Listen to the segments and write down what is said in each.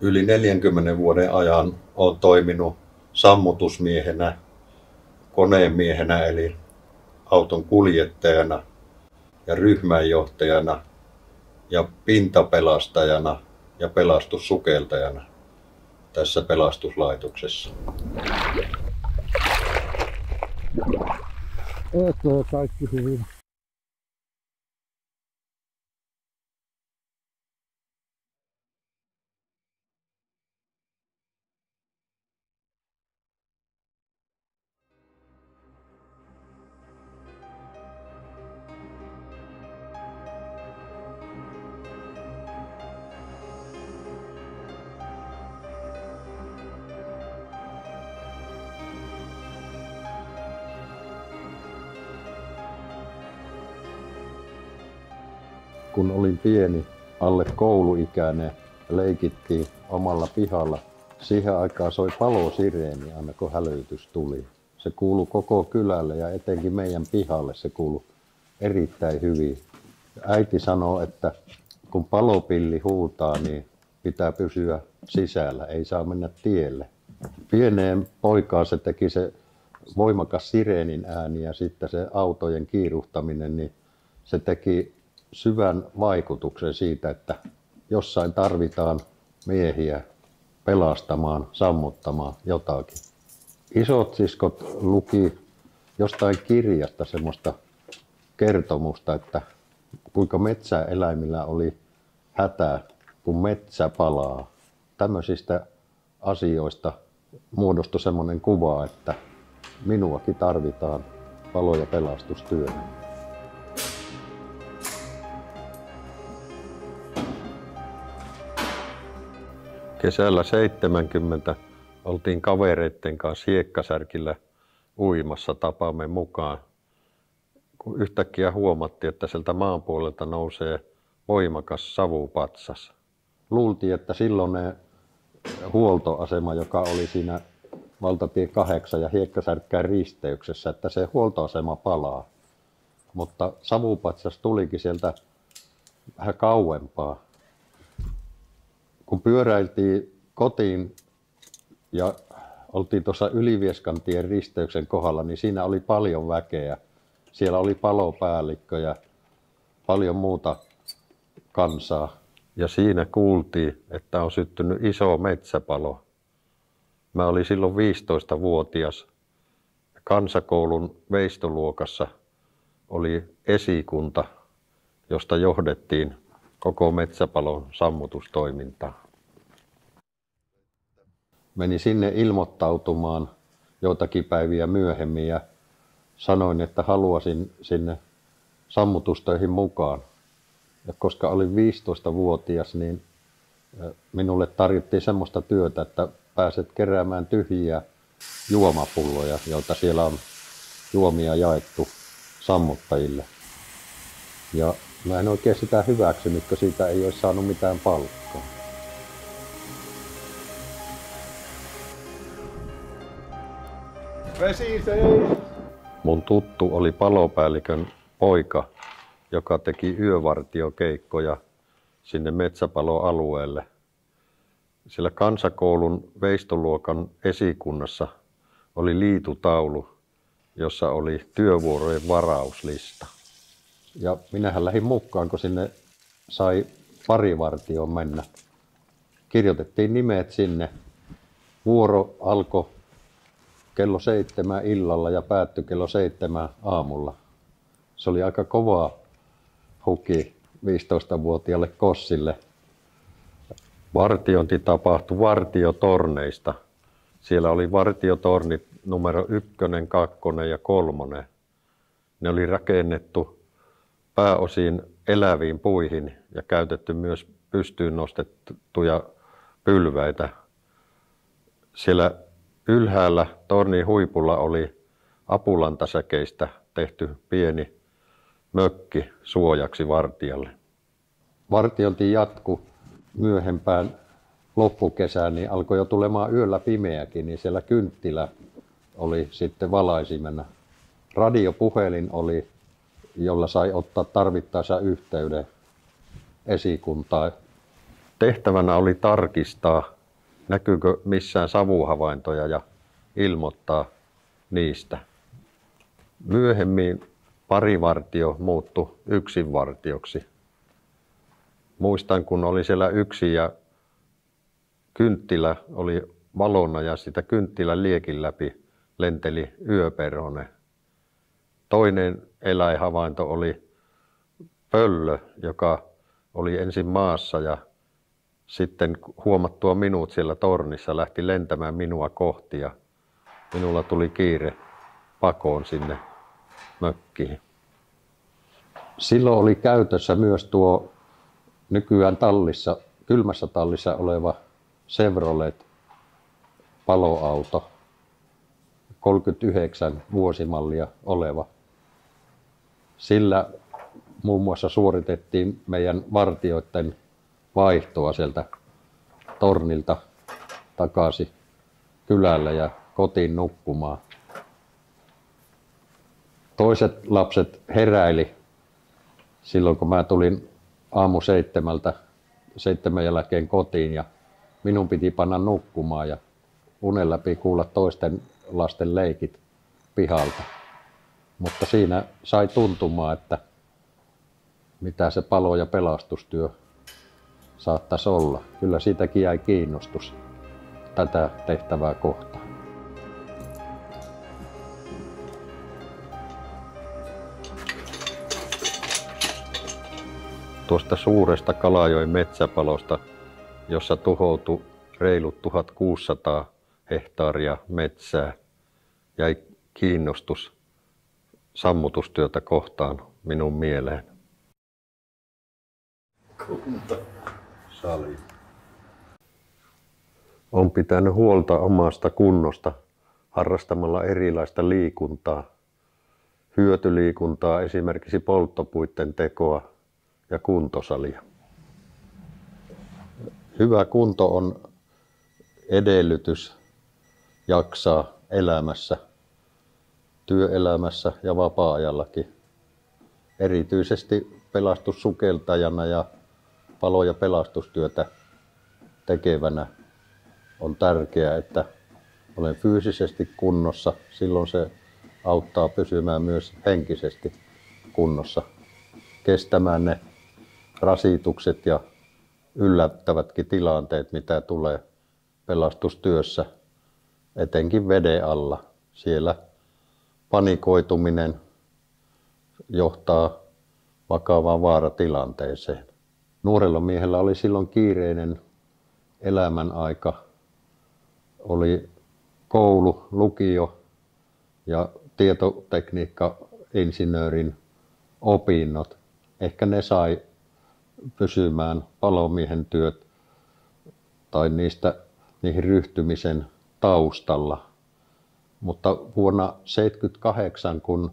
Yli 40 vuoden ajan olen toiminut sammutusmiehenä, koneemiehenä eli auton kuljettajana ja ryhmänjohtajana ja pintapelastajana ja pelastussukeltajana tässä pelastuslaitoksessa. Kaikki hyvin. Kun olin pieni, alle kouluikäinen, leikittiin omalla pihalla. Siihen aikaan soi palosireeni aina kun hälytys tuli. Se kuului koko kylälle ja etenkin meidän pihalle se kuului erittäin hyvin. Äiti sanoi, että kun palopilli huutaa, niin pitää pysyä sisällä, ei saa mennä tielle. Pieneen poikaan se teki se voimakas sireenin ääni ja sitten se autojen kiiruhtaminen, niin se teki syvän vaikutuksen siitä, että jossain tarvitaan miehiä pelastamaan, sammuttamaan jotakin. Isot siskot luki jostain kirjasta semmoista kertomusta, että kuinka metsäeläimillä oli hätä, kun metsä palaa. Tämmöisistä asioista muodostui semmoinen kuva, että minuakin tarvitaan palo- ja pelastustyönä. Kesällä 70 oltiin kavereiden kanssa Hiekkasärkillä uimassa tapamme mukaan, kun yhtäkkiä huomattiin, että sieltä maan puolelta nousee voimakas savupatsas. Luultiin, että silloin huoltoasema, joka oli siinä valtatie 8 ja Hiekkasärkkään risteyksessä, että se huoltoasema palaa. Mutta savupatsas tulikin sieltä vähän kauempaa. Kun pyöräiltiin kotiin ja oltiin tuossa Ylivieskantien risteyksen kohdalla, niin siinä oli paljon väkeä. Siellä oli palopäällikkö ja paljon muuta kansaa. Ja siinä kuultiin, että on syttynyt iso metsäpalo. Mä olin silloin 15-vuotias. Kansakoulun veistoluokassa oli esikunta, josta johdettiin koko metsäpalon sammutustoimintaa. Menin sinne ilmoittautumaan joitakin päiviä myöhemmin ja sanoin, että haluaisin sinne sammutustöihin mukaan. Ja koska olin 15-vuotias, niin minulle tarjottiin semmoista työtä, että pääset keräämään tyhjiä juomapulloja, joita siellä on juomia jaettu sammuttajille. Ja mä en oikein sitä hyväksynyt, kun siitä ei olisi saanut mitään palkkaa. Vesi seis! Mun tuttu oli palopäällikön poika, joka teki yövartiokeikkoja sinne metsäpaloalueelle. Siellä kansakoulun veistoluokan esikunnassa oli liitutaulu, jossa oli työvuorojen varauslista. Ja minähän lähdin mukaan, kun sinne sai parivartioon mennä. Kirjoitettiin nimet sinne. Vuoro alkoi kello 7 illalla ja päättyi kello 7 aamulla. Se oli aika kova huki 15-vuotiaalle kossille. Vartiointi tapahtui vartiotorneista. Siellä oli vartiotornit numero 1, 2 ja 3. Ne oli rakennettu pääosin eläviin puihin ja käytetty myös pystyyn nostettuja pylväitä. Siellä ylhäällä tornin huipulla oli apulantasäkeistä tehty pieni mökki suojaksi vartijalle. Vartiointi jatkui myöhempään loppukesään, niin alkoi jo tulemaan yöllä pimeäkin, niin siellä kynttilä oli sitten valaisimena. Radiopuhelin oli, jolla sai ottaa tarvittaessa yhteyden esikuntaan. Tehtävänä oli tarkistaa, näkyykö missään savuhavaintoja ja ilmoittaa niistä. Myöhemmin parivartio muuttui yksinvartioksi. Muistan, kun oli siellä yksin ja kynttilä oli valona ja sitä kynttilän liekin läpi lenteli yöperhone. Toinen eläinhavainto oli pöllö, joka oli ensin maassa ja sitten huomattua minut siellä tornissa lähti lentämään minua kohti ja minulla tuli kiire pakoon sinne mökkiin. Silloin oli käytössä myös tuo nykyään tallissa, kylmässä tallissa oleva Chevrolet paloauto, 39 vuosimallia oleva. Sillä muun muassa suoritettiin meidän vartijoiden vaihtoa sieltä tornilta takaisin kylälle ja kotiin nukkumaan. Toiset lapset heräili silloin, kun mä tulin aamu 7 jälkeen kotiin ja minun piti panna nukkumaan ja unen läpi kuulla toisten lasten leikit pihalta. Mutta siinä sai tuntumaan, että mitä se palo- ja pelastustyö saattaisi olla. Kyllä siitäkin jäi kiinnostus tätä tehtävää kohtaan. Tuosta suuresta Kalajoen metsäpalosta, jossa tuhoutui reilut 1600 hehtaaria metsää, jäi kiinnostus sammutustyötä kohtaan minun mieleen. Kuntosali. On pitänyt huolta omasta kunnosta harrastamalla erilaista liikuntaa, hyötyliikuntaa, esimerkiksi polttopuitten tekoa ja kuntosalia. Hyvä kunto on edellytys jaksaa elämässä, työelämässä ja vapaa-ajallakin. Erityisesti pelastussukeltajana ja palo- ja pelastustyötä tekevänä on tärkeää, että olen fyysisesti kunnossa. Silloin se auttaa pysymään myös henkisesti kunnossa, kestämään ne rasitukset ja yllättävätkin tilanteet, mitä tulee pelastustyössä, etenkin veden alla. Siellä panikoituminen johtaa vakavaan vaaratilanteeseen. Nuorella miehellä oli silloin kiireinen elämän aika. Oli koulu, lukio ja tietotekniikka-insinöörin opinnot. Ehkä ne sai pysymään palomiehen työt tai niihin ryhtymisen taustalla. Mutta vuonna 1978, kun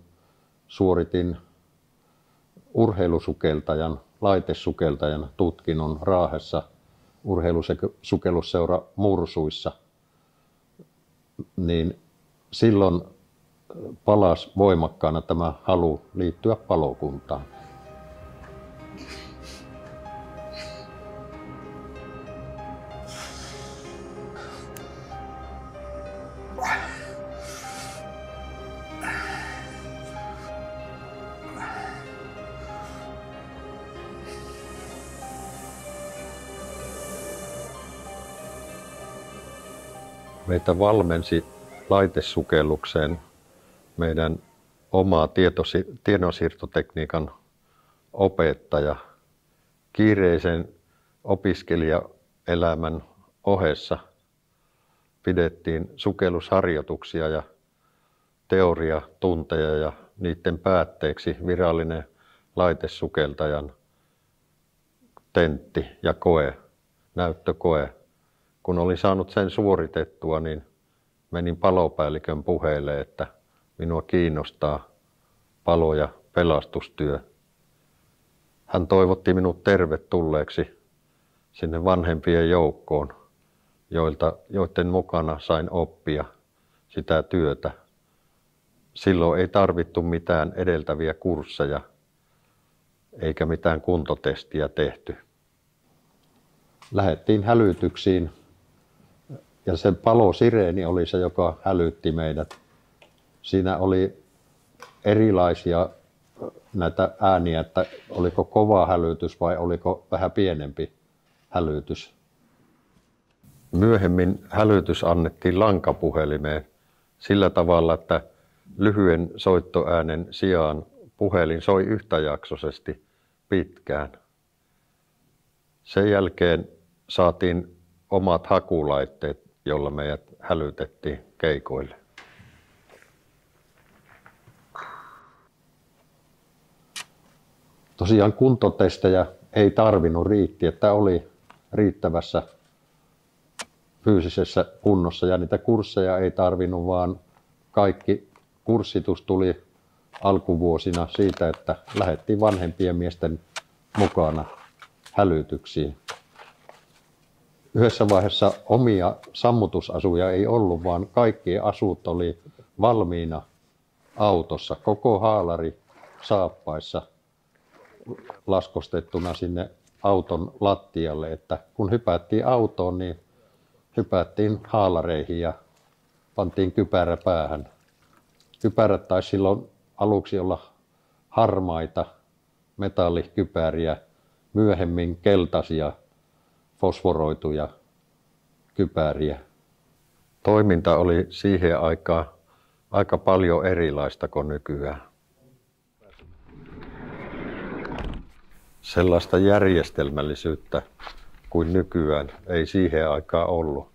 suoritin urheilusukeltajan, laitesukeltajan tutkinnon Raahessa urheilusukellusseura Mursuissa, niin silloin palasi voimakkaana tämä halu liittyä palokuntaan. Meitä valmensi laitesukellukseen meidän oma tiedonsiirtotekniikan opettaja. Kiireisen opiskelijaelämän ohessa pidettiin sukellusharjoituksia ja teoriatunteja ja niiden päätteeksi virallinen laitesukeltajan tentti ja koe, näyttökoe. Kun olin saanut sen suoritettua, niin menin palopäällikön puheelle, että minua kiinnostaa palo- ja pelastustyö. Hän toivotti minut tervetulleeksi sinne vanhempien joukkoon, joiden mukana sain oppia sitä työtä. Silloin ei tarvittu mitään edeltäviä kursseja eikä mitään kuntotestiä tehty. lähdettiin hälytyksiin ja se palosireeni oli se, joka hälytti meidät. Siinä oli erilaisia näitä ääniä, että oliko kova hälytys vai oliko vähän pienempi hälytys. Myöhemmin hälytys annettiin lankapuhelimeen sillä tavalla, että lyhyen soittoäänen sijaan puhelin soi yhtäjaksoisesti pitkään. Sen jälkeen saatiin omat hakulaitteet, joilla meidät hälytettiin keikoille. Tosiaan kuntotestejä ei tarvinnut, riitti, että oli riittävässä fyysisessä kunnossa ja niitä kursseja ei tarvinnut, vaan kaikki kurssitus tuli alkuvuosina siitä, että lähdettiin vanhempien miesten mukana hälytyksiin. Yhdessä vaiheessa omia sammutusasuja ei ollut, vaan kaikki asut oli valmiina autossa, koko haalari saappaissa laskostettuna sinne auton lattialle, että kun hypättiin autoon, niin hypättiin haalareihin ja pantiin kypärä päähän. Kypärät taisi silloin aluksi olla harmaita metallikypäriä, myöhemmin keltaisia fosforoituja kypäriä. Toiminta oli siihen aikaan aika paljon erilaista kuin nykyään. Sellaista järjestelmällisyyttä kuin nykyään ei siihen aikaan ollut,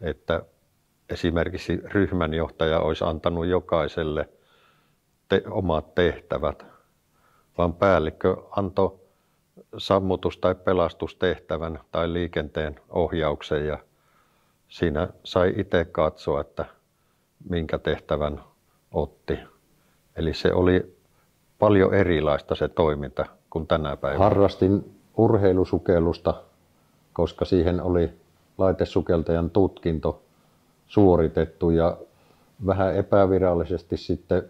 että esimerkiksi ryhmänjohtaja olisi antanut jokaiselle omat tehtävät, vaan päällikkö antoi sammutus- tai pelastustehtävän tai liikenteen ohjauksen ja siinä sai itse katsoa, että minkä tehtävän otti. Eli se oli paljon erilaista se toiminta kuin tänä päivänä. Harrastin urheilusukellusta, koska siihen oli laitesukeltajan tutkinto suoritettu ja vähän epävirallisesti sitten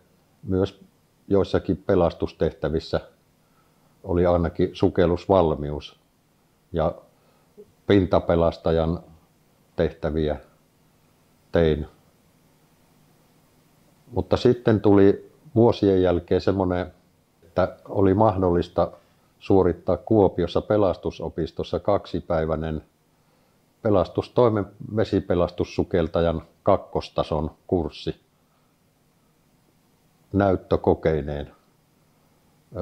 myös joissakin pelastustehtävissä oli ainakin sukellusvalmius ja pintapelastajan tehtäviä tein. Mutta sitten tuli vuosien jälkeen semmoinen, että oli mahdollista suorittaa Kuopiossa pelastusopistossa 2-päiväinen pelastustoimen vesipelastussukeltajan kakkostason kurssi näyttökokeineen.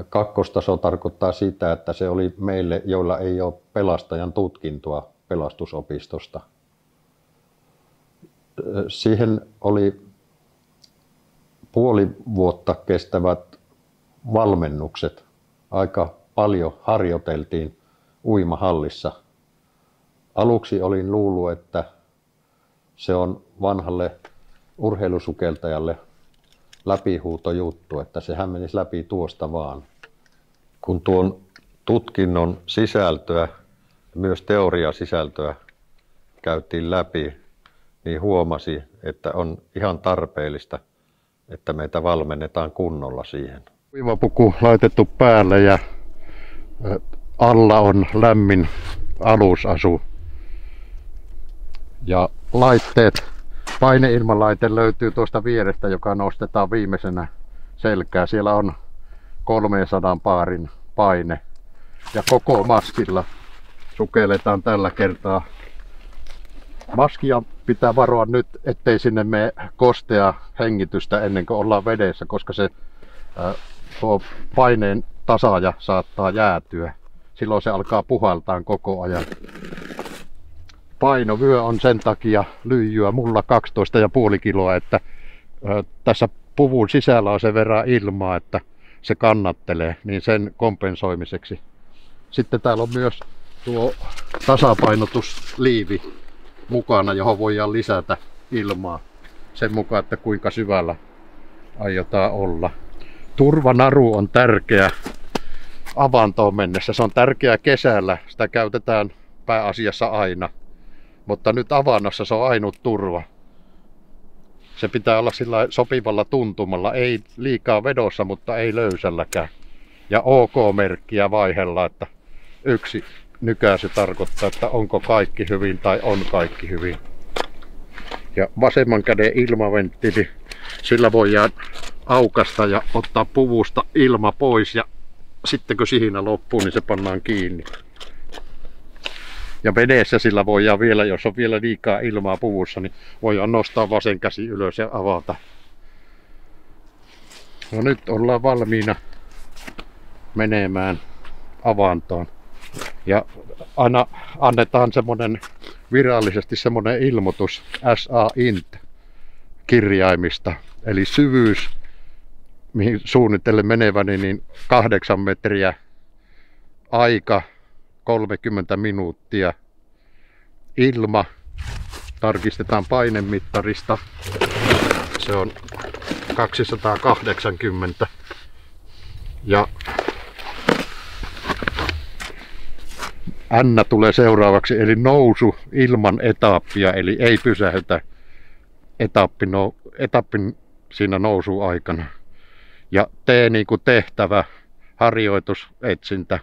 Kakkostaso tarkoittaa sitä, että se oli meille, joilla ei ole pelastajan tutkintoa pelastusopistosta. Siihen oli puoli vuotta kestävät valmennukset. Aika paljon harjoiteltiin uimahallissa. Aluksi olin luullut, että se on vanhalle urheilusukeltajalle läpihuutojuttu, että sehän menisi läpi tuosta vaan. Kun tuon tutkinnon sisältöä, myös teoriasisältöä käytiin läpi, niin huomasi, että on ihan tarpeellista, että meitä valmennetaan kunnolla siihen. Uimapuku laitettu päälle ja alla on lämmin alusasu. Ja laitteet, paineilmanlaite löytyy tuosta vierestä, joka nostetaan viimeisenä selkää. Siellä on 300 baarin paine ja koko maskilla sukelletaan tällä kertaa. Maskia pitää varoa nyt, ettei sinne mene kostea hengitystä ennen kuin ollaan vedessä, koska se tuo paineen tasaaja saattaa jäätyä. Silloin se alkaa puhaltaa koko ajan. Painovyö on sen takia lyijyä, mulla 12,5 kiloa, että tässä puvun sisällä on sen verran ilmaa, että se kannattelee, niin sen kompensoimiseksi. Sitten täällä on myös tuo tasapainotusliivi mukana, johon voidaan lisätä ilmaa sen mukaan, että kuinka syvällä aiotaan olla. Turvanaru on tärkeä avantoon mennessä. Se on tärkeä kesällä, sitä käytetään pääasiassa aina. Mutta nyt avannossa se on ainut turva. Se pitää olla sillä sopivalla tuntumalla, ei liikaa vedossa, mutta ei löysälläkään. Ja OK-merkkiä vaihella, että yksi nykää se tarkoittaa, että onko kaikki hyvin tai on kaikki hyvin. Ja vasemman käden ilmaventtiili, sillä voidaan aukasta ja ottaa puvusta ilma pois ja sitten kun sihina loppuu, niin se pannaan kiinni. Ja veneessä sillä voidaan vielä, jos on vielä liikaa ilmaa puvussa, niin voidaan nostaa vasen käsi ylös ja avata. No nyt ollaan valmiina menemään avantoon. Ja aina annetaan virallisesti semmonen ilmoitus SA-int kirjaimista. Eli syvyys, mihin suunnittelen meneväni, niin 8 metriä, aika 30 minuuttia, ilma, tarkistetaan painemittarista, se on 280 ja N tulee seuraavaksi, eli nousu ilman etappia, eli ei pysähdytä etappin siinä nousuaikana. Ja tee niin kuin tehtävä harjoitusetsintä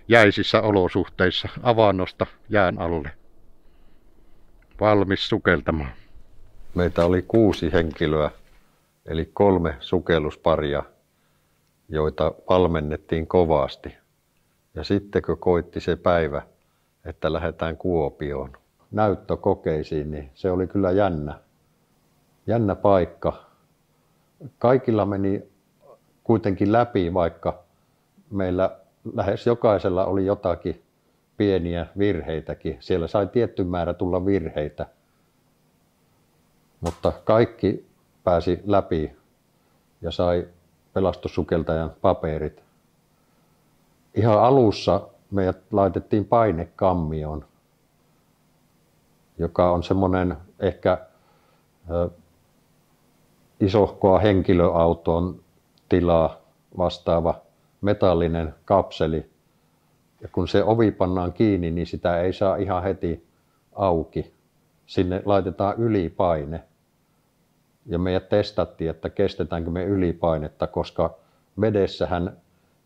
jäisissä olosuhteissa avannosta jään alle. Valmis sukeltamaan. Meitä oli 6 henkilöä, eli 3 sukellusparia, joita valmennettiin kovasti. Ja sitten kun koitti se päivä, että lähdetään Kuopioon näyttökokeisiin, niin se oli kyllä jännä paikka. Kaikilla meni kuitenkin läpi, vaikka meillä lähes jokaisella oli jotakin pieniä virheitäkin. Siellä sai tietty määrä tulla virheitä, mutta kaikki pääsi läpi ja sai pelastussukeltajan paperit. Ihan alussa meidät laitettiin painekammioon, joka on semmoinen ehkä isohkoa henkilöauton tilaa vastaava metallinen kapseli. Ja kun se ovi pannaan kiinni, niin sitä ei saa ihan heti auki. Sinne laitetaan ylipaine. Ja meidät testattiin, että kestetäänkö me ylipainetta, koska vedessähän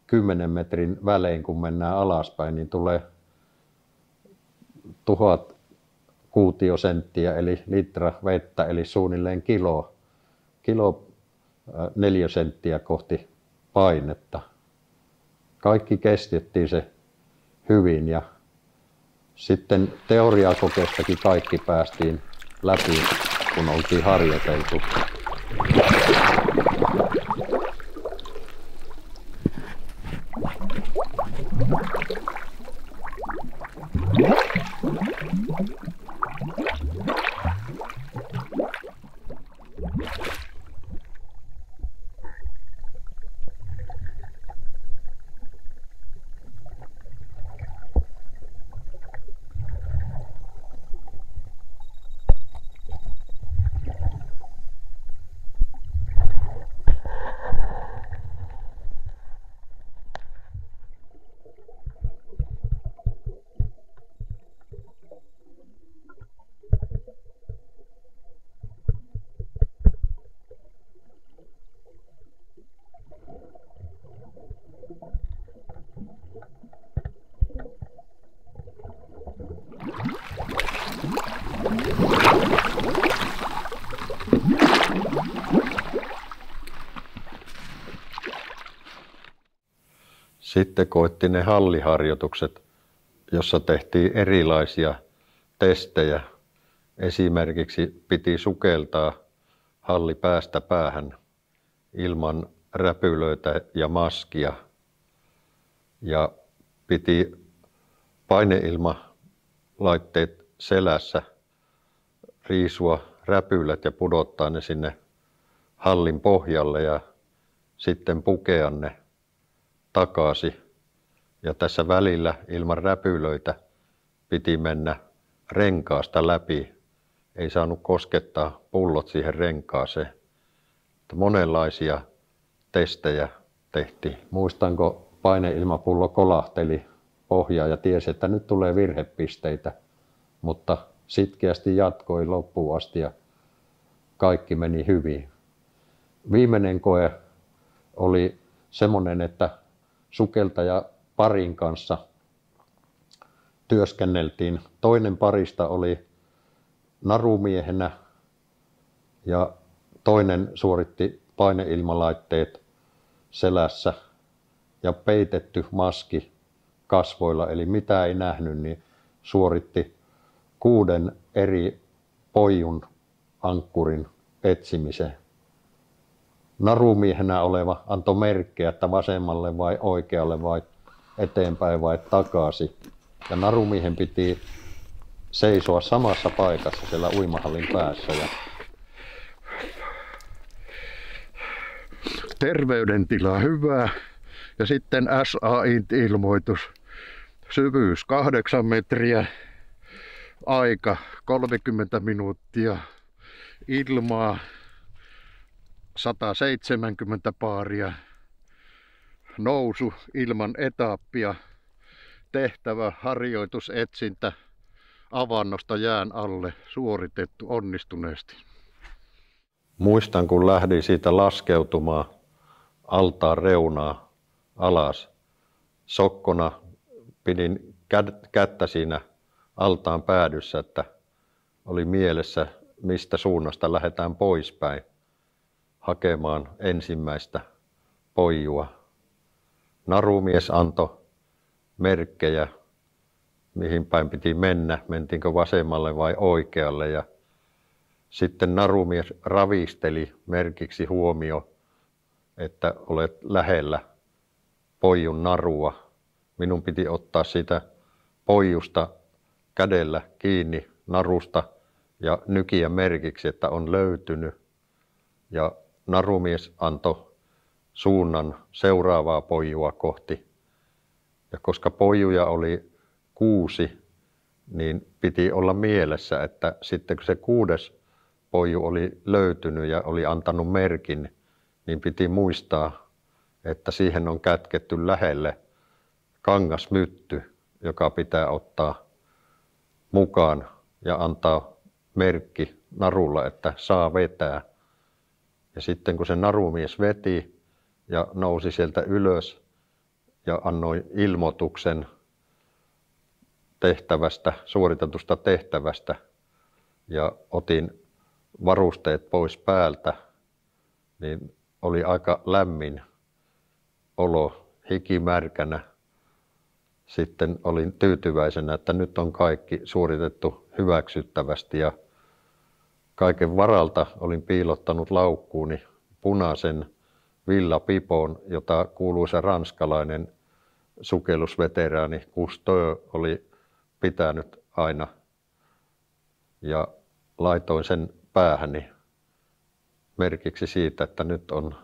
10 metrin välein, kun mennään alaspäin, niin tulee 1000 kuutiosenttiä, eli litra vettä, eli suunnilleen kilo 4 senttiä kohti painetta. Kaikki kestettiin se hyvin ja sitten teoriakokeestakin kaikki päästiin läpi, kun oltiin harjoiteltu. Sitten koitti ne halliharjoitukset, jossa tehtiin erilaisia testejä. Esimerkiksi piti sukeltaa halli päästä päähän ilman räpylöitä ja maskia. Ja piti paineilmalaitteet selässä riisua räpylät ja pudottaa ne sinne hallin pohjalle ja sitten pukea ne takaisin. Ja tässä välillä ilman räpylöitä piti mennä renkaasta läpi. Ei saanut koskettaa pullot siihen renkaaseen. Monenlaisia testejä tehtiin. Muistanko paineilmapullo kolahteli pohjaa ja tiesi, että nyt tulee virhepisteitä, mutta sitkeästi jatkoi loppuun asti ja kaikki meni hyvin. Viimeinen koe oli semmoinen, että sukeltaja parin kanssa työskenneltiin. Toinen parista oli narumiehenä ja toinen suoritti paineilmalaitteet selässä ja peitetty maski kasvoilla, eli mitä ei nähnyt, niin suoritti 6 eri poijun ankkurin etsimisen. Narumiehenä oleva antoi merkkejä, että vasemmalle vai oikealle vai eteenpäin vai takaisin. Ja narumiehen piti seisoa samassa paikassa siellä uimahallin päässä. Terveydentila hyvä. Ja sitten SAI-ilmoitus. Syvyys 8 metriä. Aika 30 minuuttia. Ilmaa 170 baaria. Nousu ilman etappia. Tehtävä harjoitusetsintä avannosta jään alle suoritettu onnistuneesti. Muistan, kun lähdin siitä laskeutumaan altaan reunaa alas. Sokkona pidin kättä siinä altaan päädyssä, että oli mielessä, mistä suunnasta lähdetään poispäin hakemaan ensimmäistä poijua. Narumies antoi merkkejä, mihin päin piti mennä, mentiinkö vasemmalle vai oikealle. Ja sitten narumies ravisteli merkiksi huomio, että olet lähellä poijun narua. Minun piti ottaa sitä poijusta kädellä kiinni narusta ja nykiä merkiksi, että on löytynyt. Ja narumies antoi suunnan seuraavaa poijua kohti. Ja koska poijuja oli 6, niin piti olla mielessä, että sitten kun se 6. poiju oli löytynyt ja oli antanut merkin, niin piti muistaa, että siihen on kätketty lähelle kangasmytty, joka pitää ottaa mukaan ja antaa merkki narulla, että saa vetää. Ja sitten kun se narumies veti ja nousi sieltä ylös ja annoi ilmoituksen tehtävästä, suoritetusta tehtävästä ja otin varusteet pois päältä, niin oli aika lämmin olo, hikimärkänä. Sitten olin tyytyväisenä, että nyt on kaikki suoritettu hyväksyttävästi ja kaiken varalta olin piilottanut laukkuuni punaisen villapipon, jota kuuluisa ranskalainen sukellusveteraani Cousteau oli pitänyt aina, ja laitoin sen päähäni merkiksi siitä, että nyt on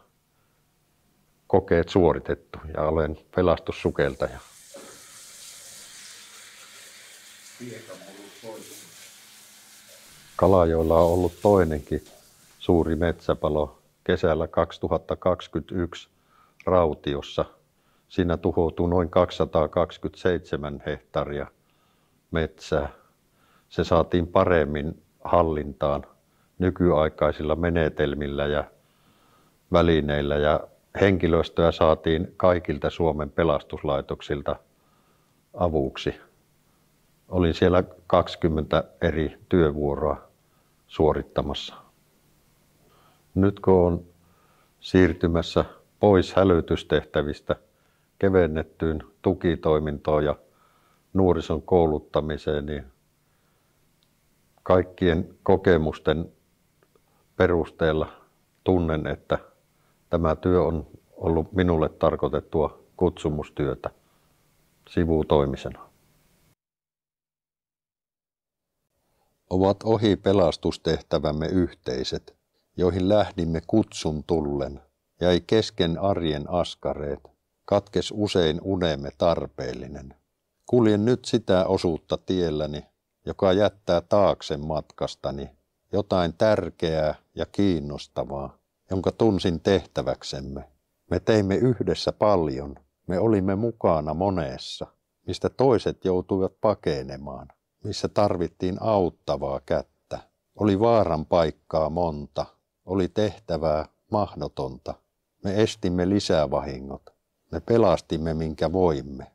kokeet suoritettu ja olen pelastussukeltaja. Kalajoella on ollut toinenkin suuri metsäpalo kesällä 2021 Rautiossa. Siinä tuhoutui noin 227 hehtaaria metsää. Se saatiin paremmin hallintaan nykyaikaisilla menetelmillä ja välineillä ja henkilöstöä saatiin kaikilta Suomen pelastuslaitoksilta avuksi. Olin siellä 20 eri työvuoroa suorittamassa. Nyt kun olen siirtymässä pois hälytystehtävistä kevennettyyn tukitoimintoon ja nuorison kouluttamiseen, niin kaikkien kokemusten perusteella tunnen, että tämä työ on ollut minulle tarkoitettua kutsumustyötä sivutoimisena. Ovat ohi pelastustehtävämme yhteiset, joihin lähdimme kutsun tullen, jäi kesken arjen askareet, katkes usein unemme tarpeellinen. Kuljen nyt sitä osuutta tielläni, joka jättää taakse matkastani jotain tärkeää ja kiinnostavaa, jonka tunsin tehtäväksemme. Me teimme yhdessä paljon, me olimme mukana monessa, mistä toiset joutuivat pakenemaan, missä tarvittiin auttavaa kättä. Oli vaaran paikkaa monta, oli tehtävää mahdotonta. Me estimme lisävahingot, me pelastimme minkä voimme.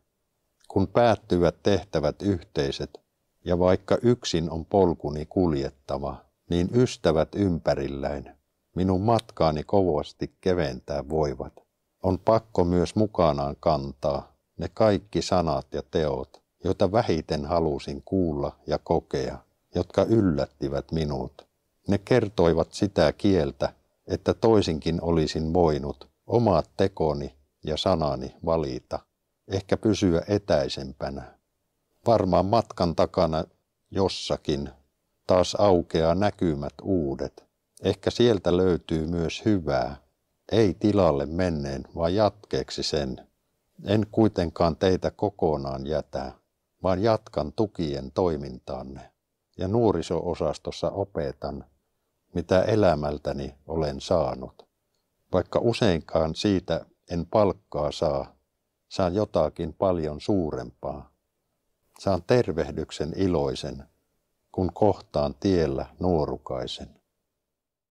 Kun päättyvät tehtävät yhteiset ja vaikka yksin on polkuni kuljettava, niin ystävät ympärilläin minun matkaani kovasti keventää voivat. On pakko myös mukanaan kantaa ne kaikki sanat ja teot, joita vähiten halusin kuulla ja kokea, jotka yllättivät minut. Ne kertoivat sitä kieltä, että toisinkin olisin voinut omat tekoni ja sanani valita, ehkä pysyä etäisempänä. Varmaan matkan takana jossakin taas aukeaa näkymät uudet. Ehkä sieltä löytyy myös hyvää. Ei tilalle menneen, vaan jatkeeksi sen. En kuitenkaan teitä kokonaan jätä, vaan jatkan tukien toimintaanne. Ja nuoriso-osastossa opetan, mitä elämältäni olen saanut. Vaikka useinkaan siitä en palkkaa saa, saan jotakin paljon suurempaa. Saan tervehdyksen iloisen, kun kohtaan tiellä nuorukaisen.